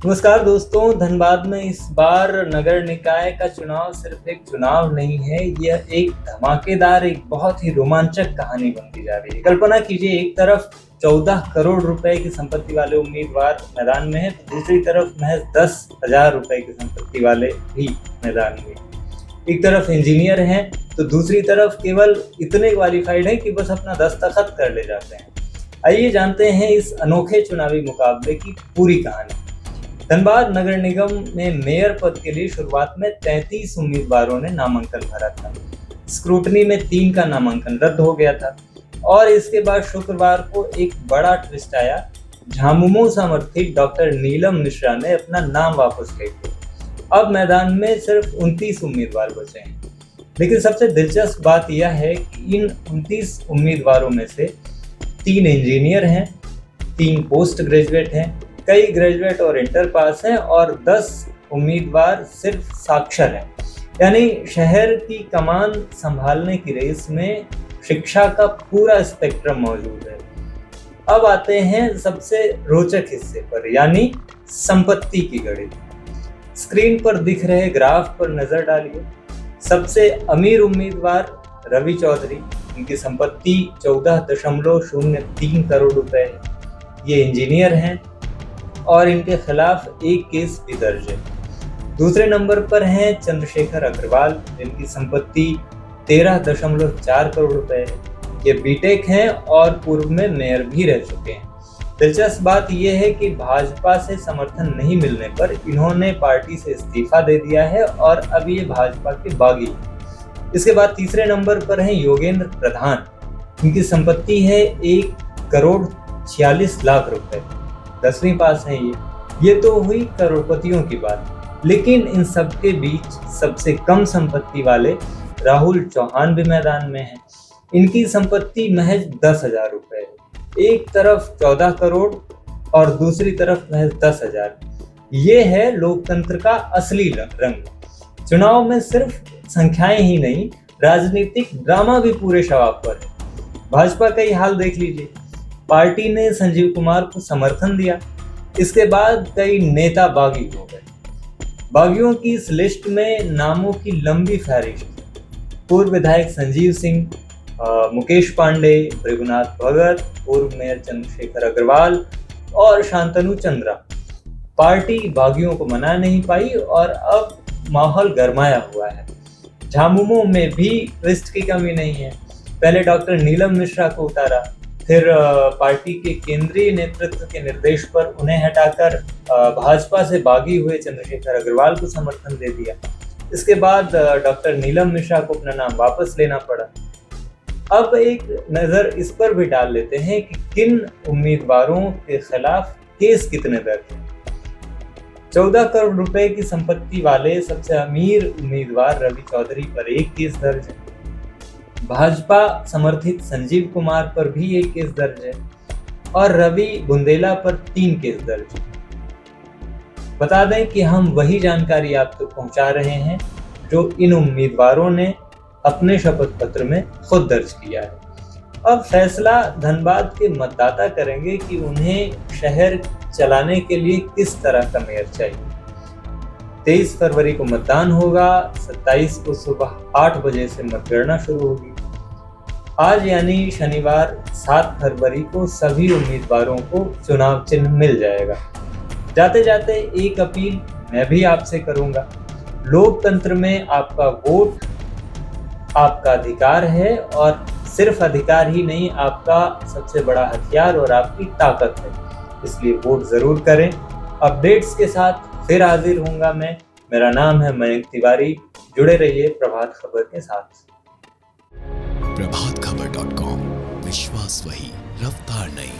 नमस्कार दोस्तों, धनबाद में इस बार नगर निकाय का चुनाव सिर्फ एक चुनाव नहीं है, यह एक धमाकेदार, एक बहुत ही रोमांचक कहानी बनती जा रही है। कल्पना कीजिए, एक तरफ 14 करोड़ रुपए की संपत्ति वाले उम्मीदवार मैदान में है, तो दूसरी तरफ महज 10,000 रुपए की संपत्ति वाले भी मैदान में। एक तरफ इंजीनियर हैं, तो दूसरी तरफ केवल इतने क्वालिफाइड हैं कि बस अपना दस्तखत कर ले जाते हैं। आइए जानते हैं इस अनोखे चुनावी मुकाबले की पूरी कहानी। धनबाद नगर निगम में मेयर पद के लिए शुरुआत में 33 उम्मीदवारों ने नामांकन भरा था। स्क्रूटनी में 3 का नामांकन रद्द हो गया था और इसके बाद शुक्रवार को एक बड़ा ट्विस्ट आया। झामुमो समर्थित डॉक्टर नीलम मिश्रा ने अपना नाम वापस ले लिया। अब मैदान में सिर्फ 29 उम्मीदवार बचे हैं। लेकिन सबसे दिलचस्प बात यह है कि इन 29 उम्मीदवारों में से 3 इंजीनियर हैं, 3 पोस्ट ग्रेजुएट हैं, कई ग्रेजुएट और इंटर पास हैं और 10 उम्मीदवार सिर्फ साक्षर हैं। यानी शहर की कमान संभालने की रेस में शिक्षा का पूरा स्पेक्ट्रम मौजूद है। अब आते हैं सबसे रोचक हिस्से पर, यानी संपत्ति की गणित। स्क्रीन पर दिख रहे ग्राफ पर नजर डालिए। सबसे अमीर उम्मीदवार रवि चौधरी, इनकी संपत्ति 14.03 करोड़ रुपए है। ये इंजीनियर हैं और इनके खिलाफ एक केस भी दर्ज है। दूसरे नंबर पर हैं चंद्रशेखर अग्रवाल, जिनकी संपत्ति 13.4 करोड़ रुपए है। ये बीटेक हैं और पूर्व में मेयर भी रह चुके हैं। दिलचस्प बात यह है कि भाजपा से समर्थन नहीं मिलने पर इन्होंने पार्टी से इस्तीफा दे दिया है और अब ये भाजपा के बागी हैं। इसके बाद तीसरे नंबर पर हैं योगेंद्र प्रधान, इनकी संपत्ति है 1,46,00,000 रुपए। 10वीं पास हैं ये तो हुई करोड़पतियों की बात। लेकिन इन सबके बीच सबसे कम संपत्ति वाले राहुल चौहान भी मैदान में हैं। इनकी संपत्ति महज 10,000 रुपए है। एक तरफ 14 करोड़ और दूसरी तरफ महज 10,000। ये है लोकतंत्र का असली रंग। चुनाव में सिर्फ संख्याएं ही नहीं, राजनीतिक ड्रामा भी पूरे शवाब पर है। भाजपा का ही हाल देख लीजिए। पार्टी ने संजीव कुमार को समर्थन दिया, इसके बाद कई नेता बागी हो गए। बागियों की इस लिस्ट में नामों की लंबी फहरिस्त है। पूर्व विधायक संजीव सिंह, मुकेश पांडे, भृगुनाथ भगत, पूर्व मेयर चंद्रशेखर अग्रवाल और शांतनु चंद्रा। पार्टी बागियों को मना नहीं पाई और अब माहौल गरमाया हुआ है। झामुमो में भी ट्विस्ट की कमी नहीं है। पहले डॉक्टर नीलम मिश्रा को उतारा, फिर पार्टी के केंद्रीय नेतृत्व के निर्देश पर उन्हें हटाकर भाजपा से बागी हुए चंद्रशेखर अग्रवाल को समर्थन दे दिया। इसके बाद डॉक्टर नीलम मिश्रा को अपना नाम वापस लेना पड़ा। अब एक नजर इस पर भी डाल लेते हैं कि किन उम्मीदवारों के खिलाफ केस कितने दर्ज हैं। 14 करोड़ रुपए की संपत्ति वाले सबसे अमीर उम्मीदवार रवि चौधरी पर एक केस दर्ज है। भाजपा समर्थित संजीव कुमार पर भी एक केस दर्ज है और रवि बुंदेला पर 3 केस दर्ज है। बता दें कि हम वही जानकारी आप तक पहुंचा रहे हैं जो इन उम्मीदवारों ने अपने शपथ पत्र में खुद दर्ज किया है। अब फैसला धनबाद के मतदाता करेंगे कि उन्हें शहर चलाने के लिए किस तरह का मेयर चाहिए। 23 फरवरी को मतदान होगा। 27 को सुबह 8 बजे से मतगणना शुरू होगी। आज यानी शनिवार 7 फरवरी को सभी उम्मीदवारों को चुनाव चिन्ह मिल जाएगा। जाते जाते एक अपील मैं भी आपसे करूंगा। लोकतंत्र में आपका वोट आपका अधिकार है और सिर्फ अधिकार ही नहीं, आपका सबसे बड़ा हथियार और आपकी ताकत है। इसलिए वोट जरूर करें। अपडेट्स के साथ फिर हाजिर होऊंगा मैं। मेरा नाम है मयंक तिवारी। जुड़े रहिए प्रभात खबर के साथ। प्रभातखबर.com, विश्वास वही, रफ्तार नहीं।